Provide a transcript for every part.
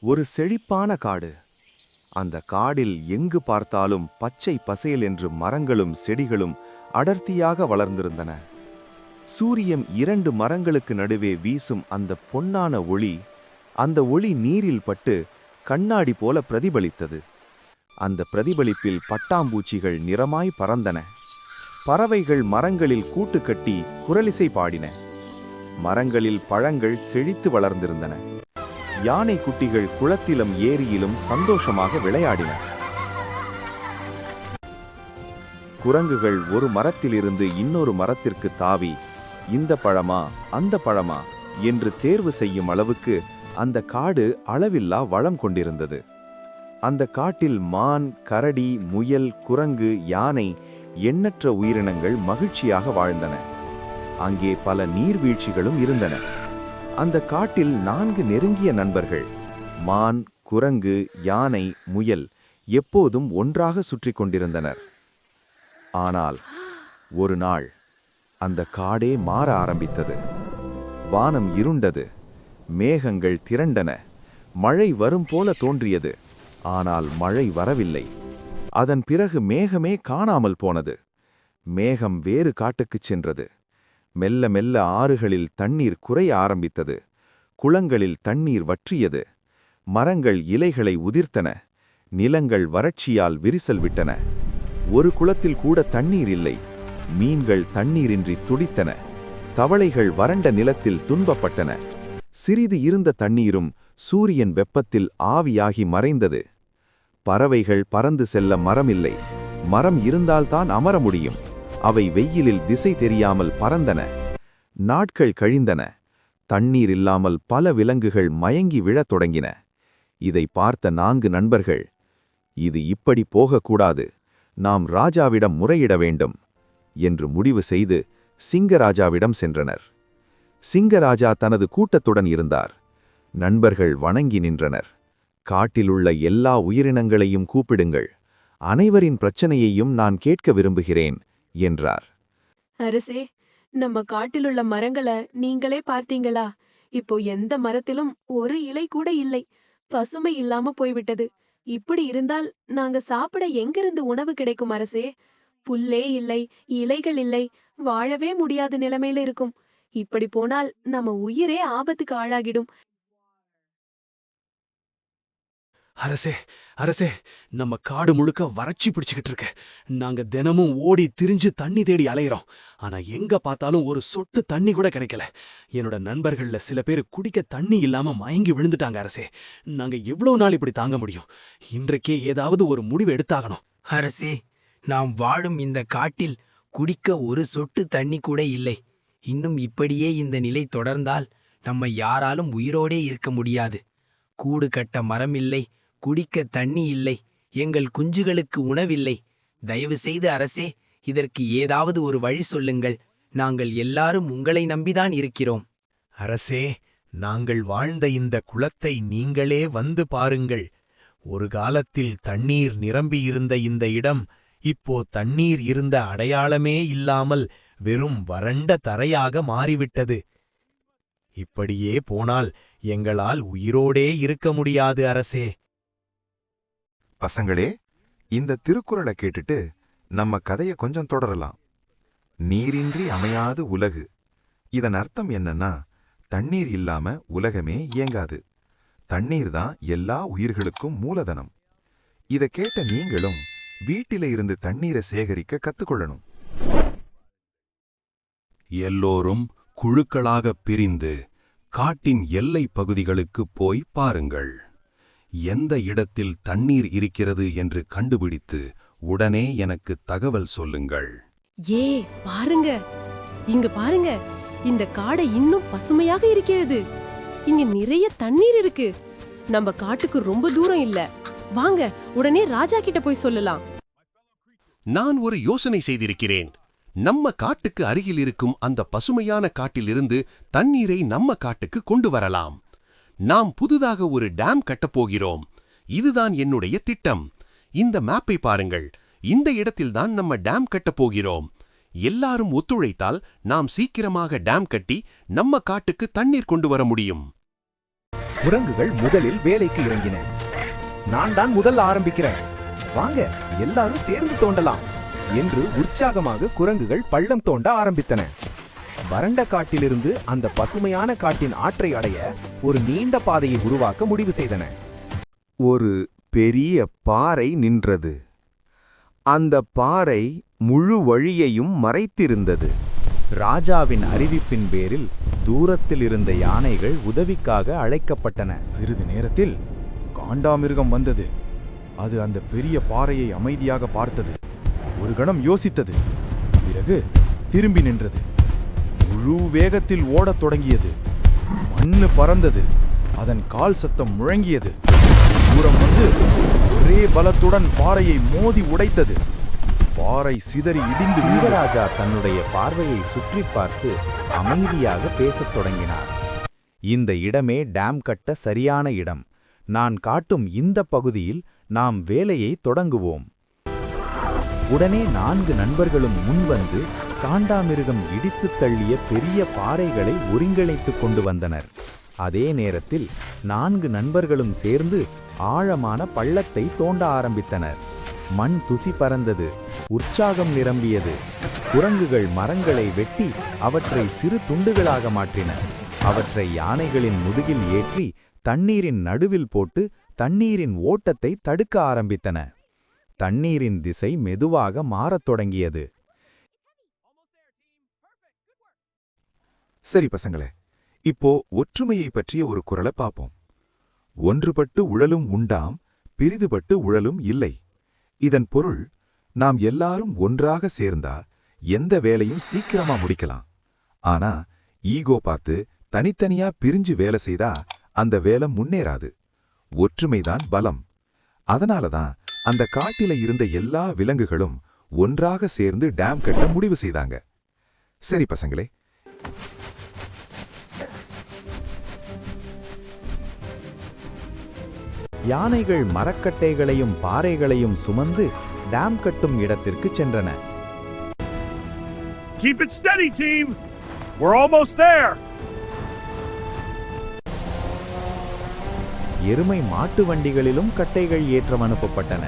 ஒரு செழிப்பான காடு. அந்த காடில் எங்கு பார்த்தாலும் பச்சை பசேல் என்று மரங்களும் செடிகளும் அடர்த்தியாக வளர்ந்திருந்தன. சூரியன் 2 மரங்களுக்கு நடுவே வீசும் அந்த பொன்னான ஒளி, அந்த ஒளி நீரில் பட்டு கண்ணாடி போல பிரதிபலித்தது. அந்த பிரதிபலிப்பில் பட்டாம்பூச்சிகள் நிறமாய் பறந்தன. பறவைகள் மரங்களில் கூட்டு கட்டி குரலிசை பாடின. மரங்களில் பழங்கள் செழித்து வளர்ந்திருந்தன. யானை குட்டிகள் குளத்திலும் ஏரியிலும் சந்தோஷமாக விளையாடின. குரங்குகள் ஒரு மரத்திலிருந்து இன்னொரு மரத்திற்கு தாவி இந்த பழமா அந்த பழமா என்று தேர்வு செய்யும் அளவுக்கு அந்த காடு அளவில்லா வளம் கொண்டிருந்தது. அந்த காட்டில் மான், கரடி, முயல், குரங்கு, யானை எண்ணற்ற உயிரினங்கள் மகிழ்ச்சியாக வாழ்ந்தன. அங்கே பல நீர்வீழ்ச்சிகளும் இருந்தன. அந்த காட்டில் 4 நெருங்கிய நண்பர்கள், மான், குரங்கு, யானை, முயல் எப்போதும் ஒன்றாக சுற்றி கொண்டிருந்தனர். ஆனால் ஒரு நாள் அந்த காடே மாற ஆரம்பித்தது. வானம் இருண்டது, மேகங்கள் திரண்டன. மழை வரும் போல தோன்றியது. ஆனால் மழை வரவில்லை. அதன் பிறகு மேகமே காணாமல் போனது. மேகம் வேறு காட்டுக்குச் சென்றது. மெல்ல மெல்ல ஆறுகளில் தண்ணீர் குறைய ஆரம்பித்தது. குளங்களில் தண்ணீர் வற்றியது. மரங்கள் இலைகளை உதிர்த்தன. நிலங்கள் வறட்சியால் விரிசல் விட்டன. ஒரு குளத்தில் கூட தண்ணீர் இல்லை. மீன்கள் தண்ணீரின்றி துடித்தன. தவளைகள் வறண்ட நிலத்தில் துன்பப்பட்டன. சிறிது இருந்த தண்ணீரும் சூரியன் வெப்பத்தில் ஆவியாகி மறைந்தது. பறவைகள் பறந்து செல்ல மரமில்லை. மரம் இருந்தால்தான் அமர முடியும். அவை வெயிலில் திசை தெரியாமல் பறந்தன. நாட்கள் கழிந்தன. தண்ணீர் இல்லாமல் பல விலங்குகள் மயங்கி விழத் தொடங்கின. இதை பார்த்த 4 நண்பர்கள், இது இப்படி போகக்கூடாது, நாம் ராஜாவிடம் முறையிட வேண்டும் என்று முடிவு செய்து சிங்கராஜாவிடம் சென்றனர். சிங்கராஜா தனது கூட்டத்துடன் இருந்தார். நண்பர்கள் வணங்கி நின்றனர். காட்டிலுள்ள எல்லா உயிரினங்களையும் கூப்பிடுங்கள், அனைவரின் பிரச்சனையையும் நான் கேட்க விரும்புகிறேன் என்றார். அரசே, நம்ம காட்டிலுள்ள மரங்களை நீங்களே பார்த்தீங்களா? இப்போ எந்த மரத்திலும் ஒரு இலை கூட இல்லை. பசுமை இல்லாம போய்விட்டது. இப்படி இருந்தால் நாங்க சாப்பிட எங்கிருந்து உணவு கிடைக்கும் அரசே? புல்லே இல்லை, இலைகள் இல்லை, வாழவே முடியாத நிலைமையில இருக்கும். இப்படி போனால் நம்ம உயிரே ஆபத்துக்கு ஆளாகிடும். அரசே, அரசே, நம்ம காடு முழுக்க வறட்சி பிடிச்சுக்கிட்டு இருக்கு. நாங்க தினமும் ஓடி திரிஞ்சு தண்ணி தேடி அலையிறோம். ஆனா எங்க பார்த்தாலும் ஒரு சொட்டு தண்ணி கூட கிடைக்கல. என்னோட நண்பர்கள்ல சில பேர் குடிக்க தண்ணி இல்லாம மயங்கி விழுந்துட்டாங்க. அரசே, நாங்க எவ்வளவு நாள் இப்படி தாங்க முடியும்? இன்றைக்கே ஏதாவது ஒரு முடிவு எடுத்தாகணும். அரசே, நாம் வாழும் இந்த காட்டில் குடிக்க ஒரு சொட்டு தண்ணி கூட இல்லை. இன்னும் இப்படியே இந்த நிலை தொடர்ந்தால் நம்ம யாராலும் உயிரோடே இருக்க முடியாது. கூடு கட்ட மரம் இல்லை, குடிக்க தண்ணி இல்லை, எங்கள் குஞ்சுகளுக்கு உணவில்லை. தயவு செய்து அரசே, இதற்கு ஏதாவது ஒரு வழி சொல்லுங்கள். நாங்கள் எல்லாரும் உங்களை நம்பிதான் இருக்கிறோம். அரசே, நாங்கள் வாழ்ந்த இந்த குளத்தை நீங்களே வந்து பாருங்கள். ஒரு காலத்தில் தண்ணீர் நிரம்பியிருந்த இந்த இடம் இப்போ தண்ணீர் இருந்த அடையாளமே இல்லாமல் வெறும் வறண்ட தரையாக மாறிவிட்டது. இப்படியே போனால் எங்களால் உயிரோடே இருக்க முடியாது அரசே. பசங்களே, இந்த திருக்குறளை கேட்டுட்டு நம்ம கதையை கொஞ்சம் தொடரலாம். நீரின்றி அமையாது உலகு. இதன் அர்த்தம் என்னன்னா, தண்ணீர் இல்லாம உலகமே இயங்காது. தண்ணீர் தான் எல்லா உயிர்களுக்கும் மூலதனம். இதை கேட்ட நீங்களும் வீட்டில இருந்து தண்ணீரை சேகரிக்க கத்துக்கொள்ளணும். எல்லோரும் குழுக்களாகப் பிரிந்து காட்டின் எல்லைப் பகுதிகளுக்கு போய் பாருங்கள். எந்த இடத்தில் தண்ணீர் இருக்கிறது என்று கண்டுபிடித்து உடனே எனக்கு தகவல் சொல்லுங்கள். பாருங்க, இங்க பாருங்க, இந்த காடை இன்னும் பசுமையாக இருக்கிறது. இங்க நிறைய தண்ணீர் இருக்கு. நம்ம காட்டுக்கு ரொம்ப தூரம் இல்ல. வாங்க, உடனே ராஜா கிட்ட போய் சொல்லலாம். நான் ஒரு யோசனை செய்திருக்கிறேன். நம்ம காட்டுக்கு அருகில் இருக்கும் அந்த பசுமையான காட்டிலிருந்து தண்ணீரை நம்ம காட்டுக்கு கொண்டு வரலாம். நாம் புதுதாக ஒரு டேம் கட்டப்போகிறோம். இதுதான் என்னுடைய திட்டம். இந்த மேப்பை பாருங்கள். இந்த இடத்தில்தான் நம்ம டேம் கட்டப்போகிறோம். எல்லாரும் ஒத்துழைத்தால் நாம் சீக்கிரமாக டேம் கட்டி நம்ம காட்டுக்கு தண்ணீர் கொண்டு வர முடியும். குரங்குகள் முதலில் வேலைக்கு இறங்கின. நான் தான் முதல்ல ஆரம்பிக்கிறேன், வாங்க எல்லாரும் சேர்ந்து தோண்டலாம் என்று உற்சாகமாக குரங்குகள் பள்ளம் தோண்ட ஆரம்பித்தன. வறண்ட காட்டிலிருந்து அந்த பசுமையான காட்டின் ஆற்றை அடைய ஒரு நீண்ட பாதையை உருவாக்க முடிவு செய்தன. ஒரு பெரிய பாறை நின்றது. அந்த பாறை முழு வழியையும் மறைத்திருந்தது. ராஜாவின் அறிவிப்பின் பேரில் தூரத்தில் இருந்த யானைகள் உதவிக்காக அழைக்கப்பட்டன. சிறிது நேரத்தில் காண்டாமிருகம் வந்தது. அது அந்த பெரிய பாறையை அமைதியாக பார்த்தது. ஒரு கணம் யோசித்தது. பிறகு திரும்பி நின்றது. முழு வேகத்தில் ஓடத் தொடங்கியது. மண்ணு பறந்தது. அதன் கால் சத்தம் முழங்கியது. தூரம் வந்து ஒரே பலத்துடன் பாறையை மோதி உடைத்தது. பாறை சிதறி இடிந்து சிங்கராஜா தன்னுடைய பார்வையை சுற்றி பார்த்து அமைதியாக பேசத் தொடங்கினார். இந்த இடமே டேம் கட்ட சரியான இடம். நான் காட்டும் இந்த பகுதியில் நாம் வேலையை தொடங்குவோம். உடனே 4 நண்பர்களும் முன்வந்து காண்டாமிருகம் இடித்துத் தள்ளிய பெரிய பாறைகளை ஒருங்கிணைத்துக் கொண்டு வந்தனர். அதே நேரத்தில் 4 நண்பர்களும் சேர்ந்து ஆழமான பள்ளத்தை தோண்ட ஆரம்பித்தனர். மண் துசி பறந்தது. உற்சாகம் நிரம்பியது. குரங்குகள் மரங்களை வெட்டி அவற்றை சிறு துண்டுகளாக மாற்றின. அவற்றை யானைகளின் முதுகில் ஏற்றி தண்ணீரின் நடுவில் போட்டு தண்ணீரின் ஓட்டத்தை தடுக்க ஆரம்பித்தன. தண்ணீரின் திசை மெதுவாக மாறத் தொடங்கியது. சரி பசங்களே, இப்போ ஒற்றுமையை பற்றிய ஒரு குறளை பார்ப்போம். ஒன்றுபட்டு உழலும் உண்டாம், பிரிதுபட்டு உழலும் இல்லை. இதன் பொருள், நாம் எல்லாரும் ஒன்றாக சேர்ந்தா எந்த வேலையும் சீக்கிரமா முடிக்கலாம். ஆனா ஈகோ பார்த்து தனித்தனியா பிரிஞ்சு வேலை செய்தா அந்த வேலை முன்னேறாது. ஒற்றுமைதான் பலம். அதனாலதான் அந்த காட்டில இருந்த எல்லா விலங்குகளும் ஒன்றாக சேர்ந்து டேம் கட்ட முடிவு செய்தாங்க. சரி பசங்களே, யானைகள் மரக்கட்டைகளையும் பாறைகளையும் சுமந்து டேம் கட்டும் இடத்திற்கு சென்றன. Keep it steady, team. We're almost there. எருமை மாட்டு வண்டிகளிலும் கட்டைகள் ஏற்றம் அனுப்பப்பட்டன.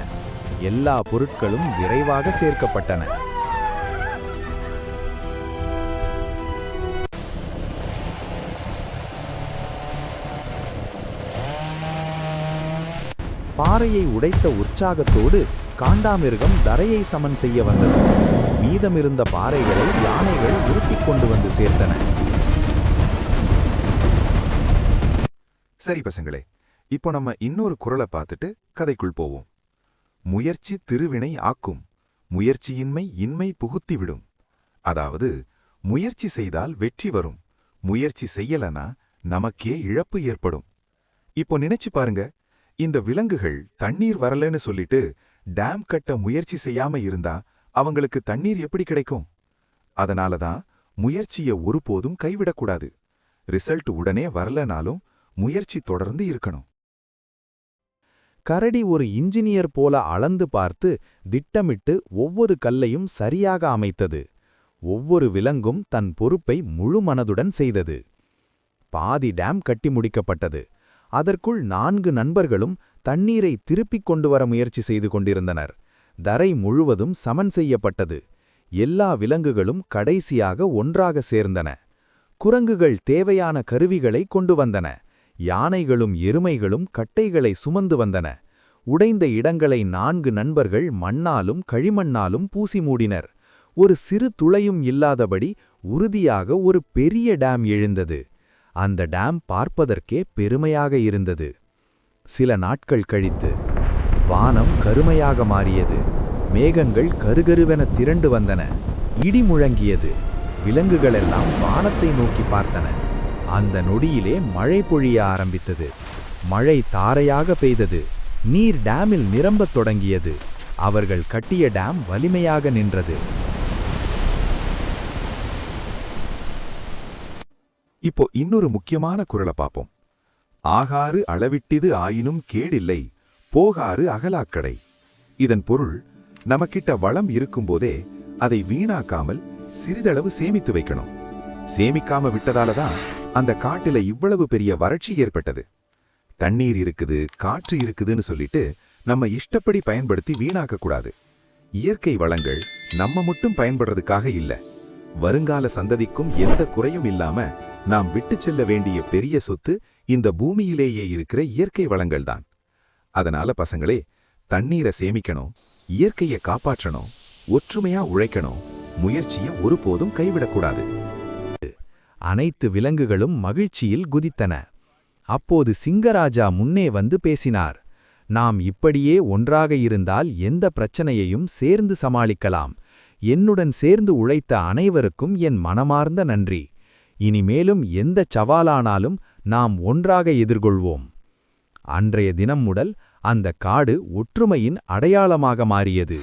எல்லா பொருட்களும் விரைவாக சேர்க்கப்பட்டன. பாறையை உடைத்த உற்சாகத்தோடு காண்டாமிருகம் தரையை சமன் செய்ய வந்தது. மீதமிருந்த பாறைகளை யானைகள் உருட்டிக் கொண்டு வந்து சேர்த்தன. சரி பசங்களே, இப்போ நம்ம இன்னொரு குறளை பார்த்துட்டு கதைக்குள் போவோம். முயற்சி திருவினை ஆக்கும், முயற்சியின்மை இன்மை புகுத்திவிடும். அதாவது, முயற்சி செய்தால் வெற்றி வரும், முயற்சி செய்யலனா நமக்கே இழப்பு ஏற்படும். இப்போ நினைச்சு பாருங்க, இந்த விலங்குகள் தண்ணீர் வரலன்னு சொல்லிட்டு டேம் கட்ட முயற்சி செய்யாம இருந்தா அவங்களுக்கு தண்ணீர் எப்படி கிடைக்கும்? அதனாலதான் முயற்சியை ஒருபோதும் கைவிடக்கூடாது. ரிசல்ட் உடனே வரலனாலும் முயற்சி தொடர்ந்து இருக்கணும். கரடி ஒரு இன்ஜினியர் போல அளந்து பார்த்து திட்டமிட்டு ஒவ்வொரு கல்லையும் சரியாக அமைத்தது. ஒவ்வொரு விலங்கும் தன் பொறுப்பை முழு மனதுடன் செய்தது. பாதி டேம் கட்டி முடிக்கப்பட்டது. அதற்குள் 4 நண்பர்களும் தண்ணீரை திருப்பிக் கொண்டு வர முயற்சி செய்து கொண்டிருந்தனர். தரை முழுவதும் சமன் செய்யப்பட்டது. எல்லா விலங்குகளும் கடைசியாக ஒன்றாக சேர்ந்தன. குரங்குகள் தேவையான கருவிகளை கொண்டு வந்தன. யானைகளும் எருமைகளும் கட்டைகளை சுமந்து வந்தன. உடைந்த இடங்களை 4 நண்பர்கள் மண்ணாலும் களிமண்ணாலும் பூசி மூடினர். ஒரு சிறு துளையும் இல்லாதபடி உறுதியாக ஒரு பெரிய டேம் எழுந்தது. அந்த டேம் பார்ப்பதற்கே பெருமையாக இருந்தது. சில நாட்கள் கழித்து வானம் கருமையாக மாறியது. மேகங்கள் கருகருவென திரண்டு வந்தன. இடி முழங்கியது. விலங்குகளெல்லாம் வானத்தை நோக்கி பார்த்தன. அந்த நொடியிலே மழை பொழிய ஆரம்பித்தது. மழை தாரையாக பெய்தது. நீர் டேமில் நிரம்பத் தொடங்கியது. அவர்கள் கட்டிய டேம் வலிமையாக நின்றது. இப்போ இன்னொரு முக்கியமான குறளை பார்ப்போம். ஆகாறு அளவிட்டிது ஆயினும் கேடில்லை, போகாறு அகலாக்கடை. இதன் பொருள், நமக்கிட்ட வளம் இருக்கும்போதே அதை வீணாக்காமல் சிறிதளவு சேமித்து வைக்கணும். சேமிக்காம விட்டதாலதான் அந்த காட்டில இவ்வளவு பெரிய வறட்சி ஏற்பட்டது. தண்ணீர் இருக்குது, காற்று இருக்குதுன்னு சொல்லிட்டு நம்ம இஷ்டப்படி பயன்படுத்தி வீணாக்க கூடாது. இயற்கை வளங்கள் நம்ம மட்டும் பயன்படுறதுக்காக இல்ல, வருங்கால சந்ததிக்கும் எந்த குறையும் இல்லாம நாம் விட்டு செல்ல வேண்டிய பெரிய சொத்து இந்த பூமியிலேயே இருக்கிற இயற்கை வளங்கள்தான். அதனால பசங்களே, தண்ணீரை சேமிக்கணும், இயற்கையை காப்பாற்றணும், ஒற்றுமையா உழைக்கணும், முயற்சியை ஒருபோதும் கைவிடக்கூடாது. அனைத்து விலங்குகளும் மகிழ்ச்சியில் குதித்தன. அப்போது சிங்கராஜா முன்னே வந்து பேசினார். நாம் இப்படியே ஒன்றாக இருந்தால் எந்த பிரச்சனையையும் சேர்ந்து சமாளிக்கலாம். என்னுடன் சேர்ந்து உழைத்த அனைவருக்கும் என் மனமார்ந்த நன்றி. இனிமேலும் எந்தச் சவாலானாலும் நாம் ஒன்றாக எதிர்கொள்வோம். அன்றைய தினம் முதல் அந்த காடு ஒற்றுமையின் அடையாளமாக மாறியது.